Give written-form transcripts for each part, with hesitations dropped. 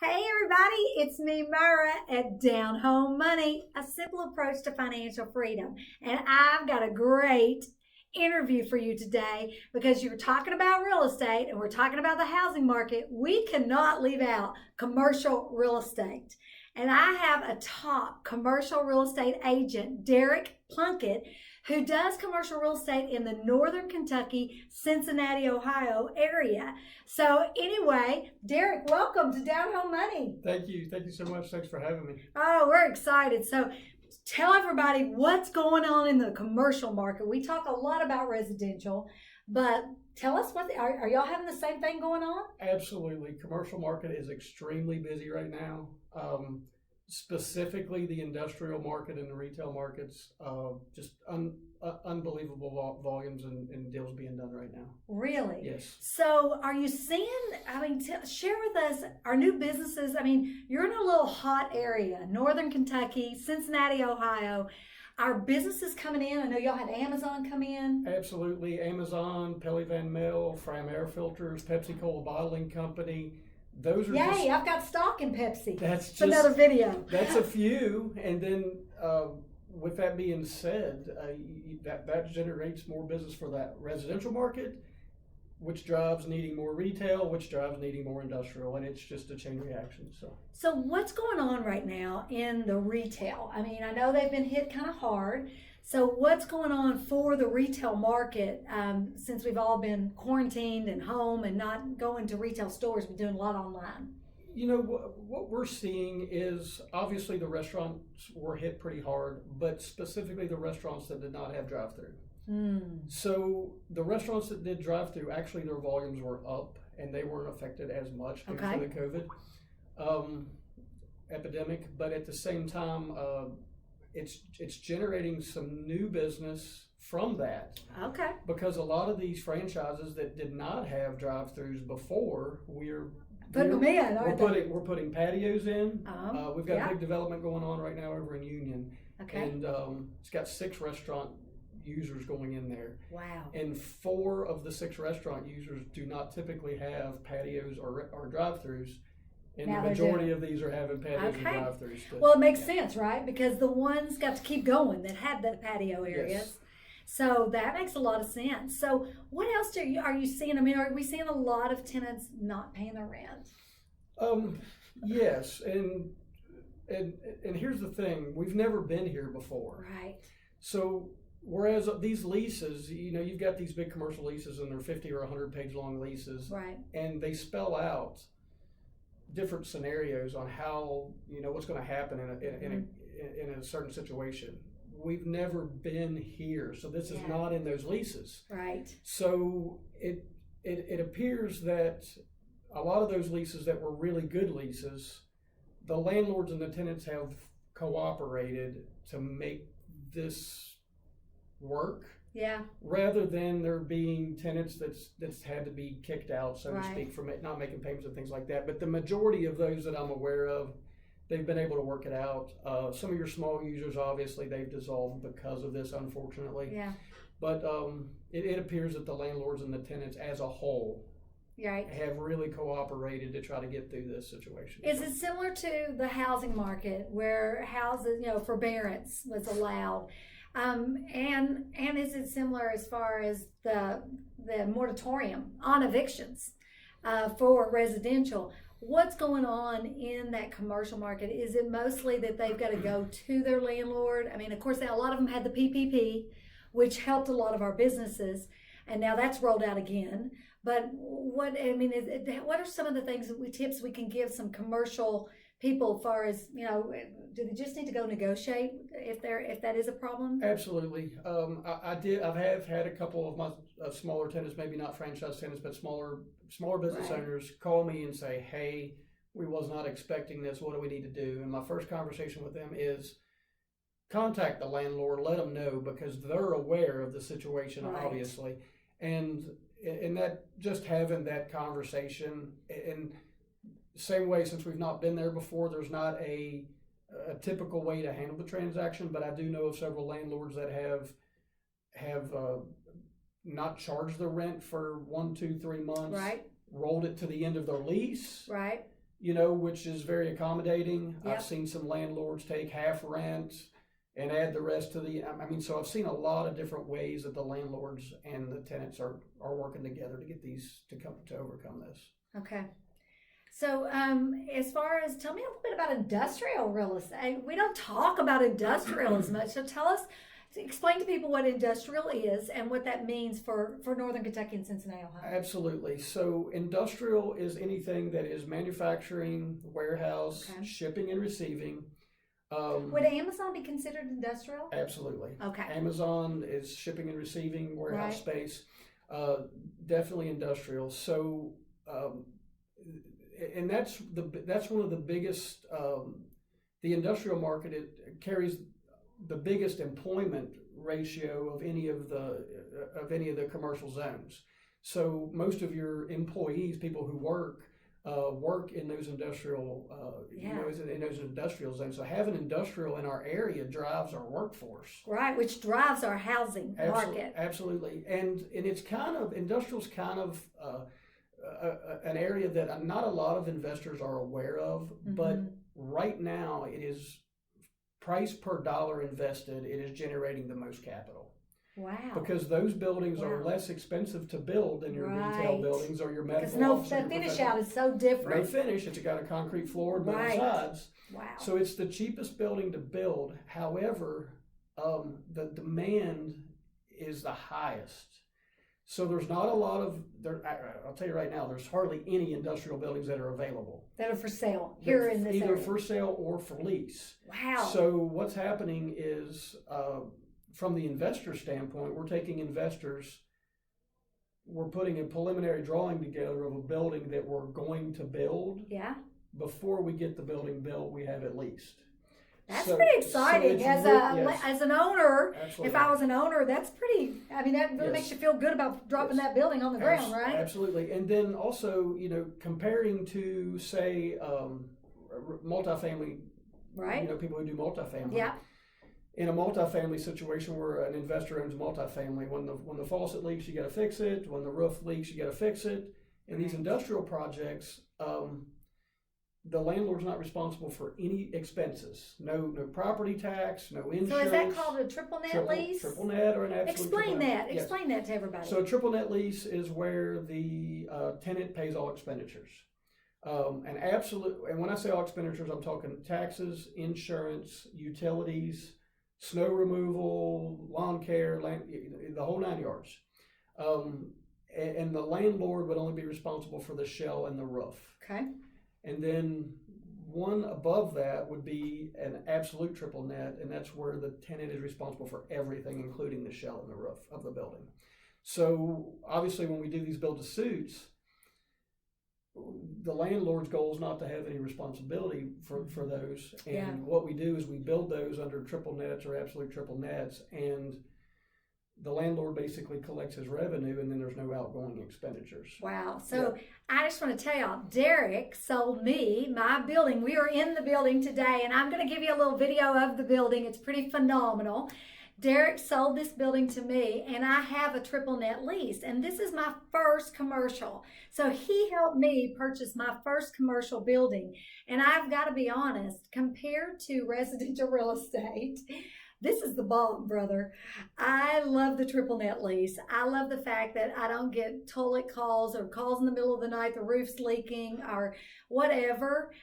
Hey everybody, it's me, Myra at Down Home Money, a simple approach to financial freedom. And I've got a great interview for you today because you're talking about real estate and we're talking about the housing market. We cannot leave out commercial real estate. And I have a top commercial real estate agent, Derek Plunkett, who does commercial real estate in the Northern Kentucky, Cincinnati, Ohio area. So anyway, Derek, welcome to Down Home Money. Thank you. Thank you so much. Thanks for having me. Oh, we're excited. So tell everybody what's going on in the commercial market. We talk a lot about residential, but tell us what are y'all having the same thing going on? Absolutely. Commercial market is extremely busy right now. Specifically the industrial market and the retail markets, just unbelievable volumes and deals being done right now. Really? Yes. So are you seeing, share with us our new businesses. You're in a little hot area, Northern Kentucky, Cincinnati, Ohio. Our businesses coming in. I know y'all had Amazon come in. Absolutely. Amazon, Pelly Van Mel, Fram Air Filters, Pepsi Cola Bottling Company. Those are Yay, I've got stock in Pepsi. That's just another video. That's a few. And then with that being said, that generates more business for that residential market, which drives needing more retail, which drives needing more industrial, and it's just a chain reaction. So what's going on right now in the retail? I know they've been hit kind of hard. So what's going on for the retail market since we've all been quarantined and home and not going to retail stores, but doing a lot online? You know, what we're seeing is obviously the restaurants were hit pretty hard, but specifically the restaurants that did not have drive-through. So the restaurants that did drive-through, actually their volumes were up and they weren't affected as much due to the COVID epidemic. But at the same time, it's generating some new business from that. Okay. Because a lot of these franchises that did not have drive-throughs before, we're putting patios in. We've got a big development going on right now over in Union. Okay. And it's got 6 restaurant users going in there. Wow. And 4 of the 6 restaurant users do not typically have patios or drive-throughs. And now the majority of these are having patios and drive-throughs. Well, it makes sense, right? Because the ones got to keep going that had the patio areas. Yes. So that makes a lot of sense. So what else are you seeing? Are we seeing a lot of tenants not paying their rent? Yes, and here's the thing: we've never been here before. Right. So whereas these leases, you've got these big commercial leases, and they're 50 or 100 page long leases, right? And they spell out different scenarios on how what's going to happen in a certain situation. We've never been here, so this is not in those leases. Right. So it appears that a lot of those leases that were really good leases, the landlords and the tenants have cooperated to make this work. Yeah. Rather than there being tenants that's had to be kicked out, so to speak, from not making payments and things like that. But the majority of those that I'm aware of, they've been able to work it out. Some of your small users, obviously, they've dissolved because of this, unfortunately. Yeah. But it appears that the landlords and the tenants as a whole have really cooperated to try to get through this situation. Is it similar to the housing market where houses, forbearance was allowed? And is it similar as far as the moratorium on evictions for residential? What's going on in that commercial market? Is it mostly that they've got to go to their landlord? Of course, a lot of them had the PPP, which helped a lot of our businesses, and now that's rolled out again. But what are some of the tips we can give some commercial people as far as, do they just need to go negotiate if that is a problem? Absolutely. I have had a couple of my smaller tenants, maybe not franchise tenants, but smaller business owners call me and say, hey, we was not expecting this. What do we need to do? And my first conversation with them is contact the landlord, let them know, because they're aware of the situation, obviously. And that just having that conversation, and same way, since we've not been there before, there's not a typical way to handle the transaction, but I do know of several landlords that have not charged the rent for 1, 2, 3 months, right? Rolled it to the end of their lease, right? which is very accommodating. Yep. I've seen some landlords take half rent and add the rest to so I've seen a lot of different ways that the landlords and the tenants are working together to get these to overcome this. Okay. So, as far as, tell me a little bit about industrial real estate. We don't talk about industrial as much. So explain to people what industrial is and what that means for Northern Kentucky and Cincinnati, Ohio. Absolutely. So industrial is anything that is manufacturing, warehouse, Okay. shipping and receiving. Would Amazon be considered industrial? Absolutely. Okay. Amazon is shipping and receiving, warehouse space, definitely industrial. So, and that's one of the biggest. The industrial market, it carries the biggest employment ratio of any of the commercial zones. So most of your employees, people who work in those industrial, in those industrial zones. So having industrial in our area drives our workforce. Right, which drives our housing market. Absolutely, and it's industrial's kind of an area that not a lot of investors are aware of, but right now it is price per dollar invested. It is generating the most capital. Wow. Because those buildings are less expensive to build than your retail buildings or your medical office. Because the finish out is so different. No finish. It's got a concrete floor and metal sides. Wow. So it's the cheapest building to build. However, the demand is the highest. So there's not a lot of, I'll tell you right now, there's hardly any industrial buildings that are available. That are for sale here in this either area. for sale or for lease. Wow. So what's happening is, from the investor standpoint, we're taking investors, we're putting a preliminary drawing together of a building that we're going to build. Yeah. Before we get the building built, we have it leased. That's pretty exciting. As an owner, Absolutely. If I was an owner, that's pretty, that really makes you feel good about dropping that building on the ground, right? Absolutely. And then also, comparing to, say, multifamily, right? People who do multifamily. Yeah. In a multifamily situation where an investor owns multifamily, when the faucet leaks, you got to fix it. When the roof leaks, you got to fix it. In these industrial projects, the landlord's not responsible for any expenses. No property tax, no insurance. So is that called a triple net lease? Triple net or an absolute. Explain that. Yes. Explain that to everybody. So a triple net lease is where the tenant pays all expenditures. And when I say all expenditures, I'm talking taxes, insurance, utilities, snow removal, lawn care, the whole 9 yards. And the landlord would only be responsible for the shell and the roof. Okay. And then one above that would be an absolute triple net, and that's where the tenant is responsible for everything, including the shell and the roof of the building. So obviously when we do these build-to-suits, the landlord's goal is not to have any responsibility for those. And what we do is we build those under triple nets or absolute triple nets, and the landlord basically collects his revenue, and then there's no outgoing expenditures. Wow. So I just want to tell y'all, Derek sold me my building. We are in the building today, and I'm going to give you a little video of the building. It's pretty phenomenal. Derek sold this building to me, and I have a triple net lease, and this is my first commercial. So he helped me purchase my first commercial building, and I've got to be honest, compared to residential real estate, this is the bomb, brother. I love the triple net lease. I love the fact that I don't get toilet calls or calls in the middle of the night, the roof's leaking or whatever.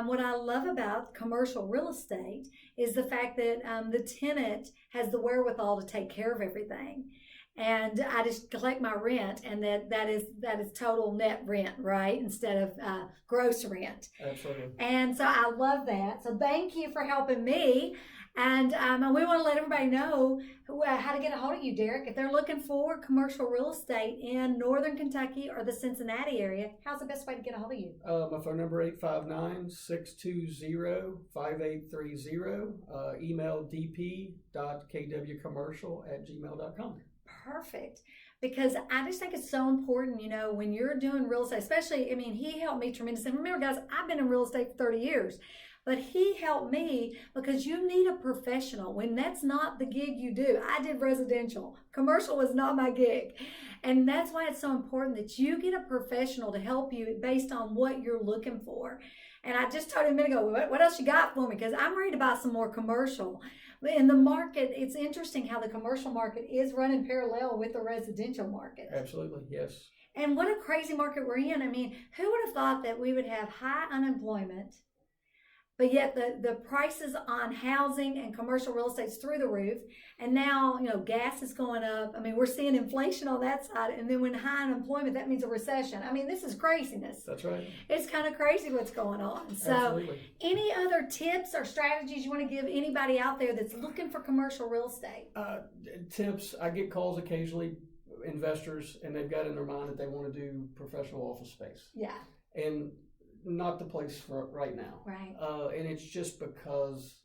What I love about commercial real estate is the fact that the tenant has the wherewithal to take care of everything. And I just collect my rent, and that is total net rent, right? Instead of gross rent. Absolutely. And so I love that. So thank you for helping me. And we want to let everybody know how to get a hold of you, Derek. If they're looking for commercial real estate in Northern Kentucky or the Cincinnati area, how's the best way to get a hold of you? My phone number 859-620-5830. Email dp.kwcommercial@gmail.com. Perfect. Because I just think it's so important, when you're doing real estate, especially, he helped me tremendously. And remember, guys, I've been in real estate for 30 years. But he helped me because you need a professional when that's not the gig you do. I did residential. Commercial was not my gig. And that's why it's so important that you get a professional to help you based on what you're looking for. And I just told him a minute ago, what else you got for me? Because I'm ready to buy some more commercial. In the market, it's interesting how the commercial market is running parallel with the residential market. Absolutely, yes. And what a crazy market we're in. I mean, who would have thought that we would have high unemployment, but yet the prices on housing and commercial real estate is through the roof. And now, gas is going up. I mean, we're seeing inflation on that side. And then when high unemployment, that means a recession. I mean, this is craziness. That's right. It's kind of crazy what's going on. So Absolutely. any other tips or strategies you want to give anybody out there that's looking for commercial real estate? Tips, I get calls occasionally, investors, and they've got in their mind that they want to do professional office space. Yeah. And not the place for right now. Right. And it's just because,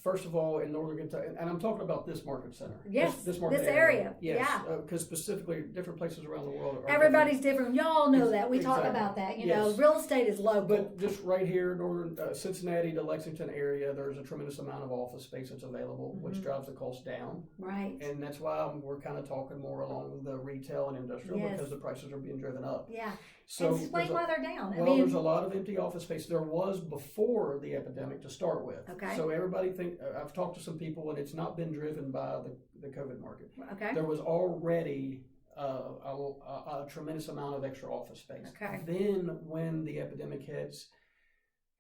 first of all, in Northern Kentucky, and I'm talking about this market center. Yes, this market this area. Yes, Yeah. because specifically different places around the world are Everybody's different. Y'all know that. We talk Exactly. about that. Yes. Real estate is local. But just right here, northern Cincinnati to Lexington area, there's a tremendous amount of office space that's available, which drives the cost down. Right. And that's why we're kind of talking more along the retail and industrial Yes. because the prices are being driven up. Yeah. So and explain why they're down. Well, there's a lot of empty office space. There was before the epidemic to start with. Okay. So everybody I've talked to some people, and it's not been driven by the COVID market. Okay. There was already a tremendous amount of extra office space. Okay. Then when the epidemic hits,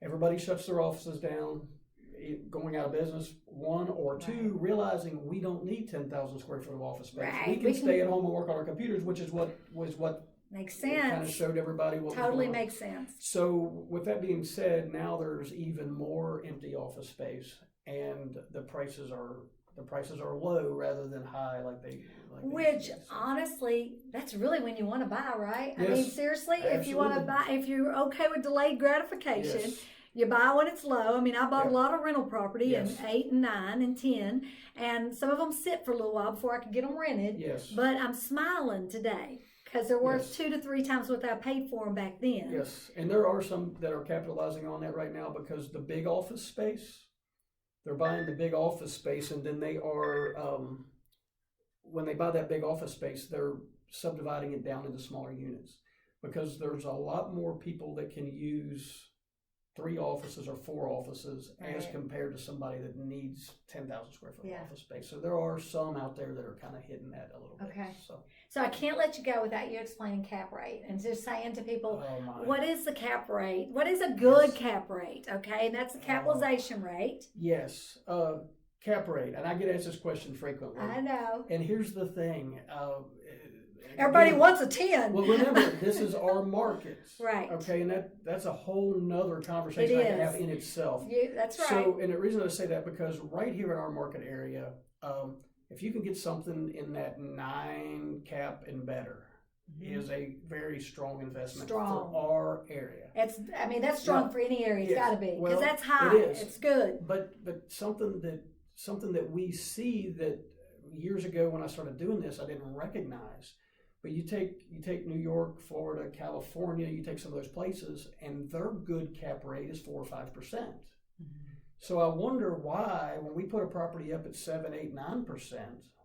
everybody shuts their offices down, going out of business. One or two, realizing we don't need 10,000 square foot of office space. Right. We can stay at home and work on our computers, which is what Makes kind of sense. showed everybody what Totally was going on. makes sense. So with that being said, now there's even more empty office space, and the prices are low rather than high like they Which used to be. honestly, that's really when you want to buy, right? I Yes, mean, seriously, if you want to absolutely. buy, if you're okay with delayed gratification, Yes. you buy when it's low. I mean, I bought a Yeah. lot of rental property Yes. in 8 and 9 and 10, and some of them sit for a little while before I could get them rented. Yes. But I'm smiling today because they're worth Yes. 2 to 3 times what I paid for them back then. Yes, and there are some that are capitalizing on that right now because the big office space, they're buying the big office space, and then they are, when they buy that big office space, they're subdividing it down into smaller units because there's a lot more people that can use 3 offices or 4 offices as Right. compared to somebody that needs 10,000 square foot Yeah. office space. So there are some out there that are kind of hitting that a little bit. Okay. So, So I can't let you go without you explaining cap rate and just saying to people, oh my. what is the cap rate? What is a good Yes. cap rate? Okay, and that's the capitalization rate. Yes, cap rate, and I get asked this question frequently. I know. And here's the thing. Everybody again, wants a 10. Well, remember, this is our markets. Right. Okay, and that's a whole nother conversation It I can is. have in itself. That's right. So, and the reason I say that because right here in our market area, if you can get something in that 9 cap and better, is a very strong investment Strong. for our area. That's strong Now, for any area. It's yes, got to be because well, that's high. it is. It's good. But something that we see that years ago when I started doing this, I didn't recognize. But you take New York, Florida, California, you take some of those places, and their good cap rate is 4 or 5%. So I wonder why, when we put a property up at 7, 8, 9%,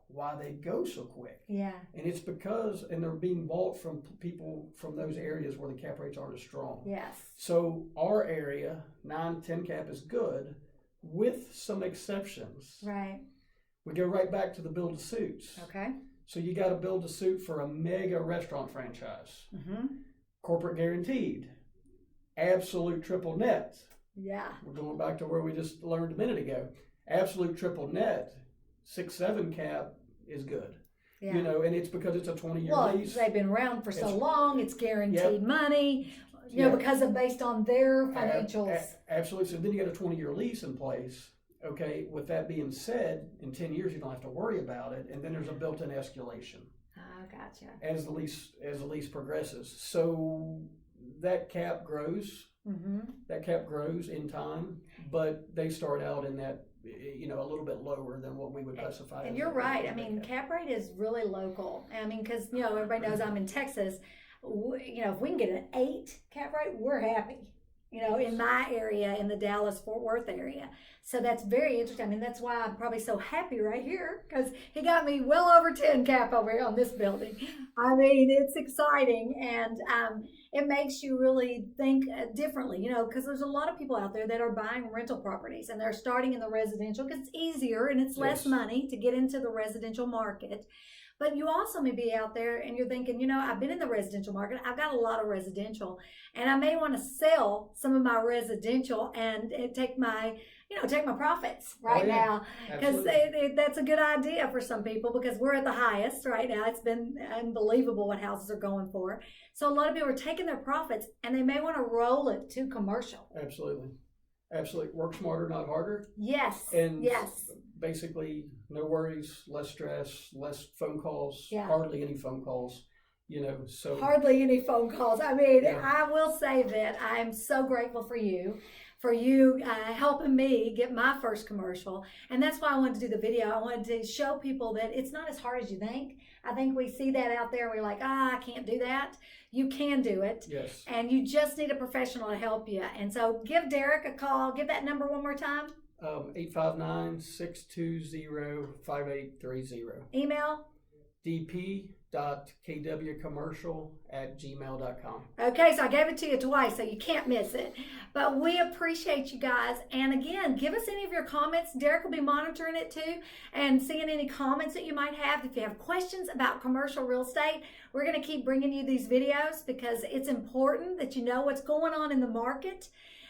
why they go so quick. Yeah. And it's because, and they're being bought from people from those areas where the cap rates aren't as strong. Yes. So our area, 9, 10 cap is good, with some exceptions. Right. We go right back to the build-to-suits. Okay. So you got to build a suit for a mega restaurant franchise. Corporate guaranteed. Absolute triple net. Yeah. We're going back to where we just learned a minute ago. Absolute triple net, 6, 7 cap is good. Yeah. And it's because it's a 20-year Well, lease. they've been around for so It's- long. It's guaranteed money. Yep. Because of based on their financials. Absolutely. So then you got a 20-year lease in place. Okay, with that being said, in 10 years you don't have to worry about it, and then there's a built-in escalation Gotcha. as the lease progresses. So that cap grows. That cap grows in time, but they start out in that a little bit lower than what we would classify. And as you're a right. I big mean, cap rate is really local. I mean, because everybody knows I'm in Texas. If we can get an 8 cap rate, we're happy. in my area, in the Dallas-Fort Worth area. So that's very interesting. I mean, that's why I'm probably so happy right here, because he got me well over 10 cap over here on this building. I mean, it's exciting, and it makes you really think differently, because there's a lot of people out there that are buying rental properties, and they're starting in the residential because it's easier and it's less money to get into the residential market. But you also may be out there and you're thinking, I've been in the residential market. I've got a lot of residential, and I may want to sell some of my residential and take my profits now, because that's a good idea for some people, because we're at the highest right now. It's been unbelievable what houses are going for. So a lot of people are taking their profits and they may want to roll it to commercial. Absolutely. Work smarter, not harder. Yes. And yes. Basically, no worries, less stress, less phone calls, hardly any phone calls. So hardly any phone calls. I mean, I will say that I'm so grateful for you helping me get my first commercial. And that's why I wanted to do the video. I wanted to show people that it's not as hard as you think. I think we see that out there. We're like, I can't do that. You can do it. Yes. And you just need a professional to help you. And so give Derek a call. Give that number one more time. 859-620-5830. Email? dp.kwcommercial@gmail.com. Okay, so I gave it to you twice, so you can't miss it. But we appreciate you guys. And again, give us any of your comments. Derek will be monitoring it too and seeing any comments that you might have. If you have questions about commercial real estate, we're going to keep bringing you these videos because it's important that you know what's going on in the market.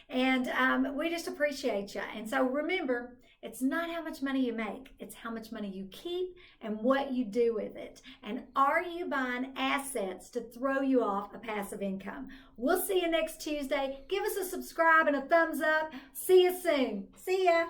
And we just appreciate you. And so remember, it's not how much money you make, it's how much money you keep and what you do with it. And are you buying assets to throw you off a passive income? We'll see you next Tuesday. Give us a subscribe and a thumbs up. See you soon. See ya.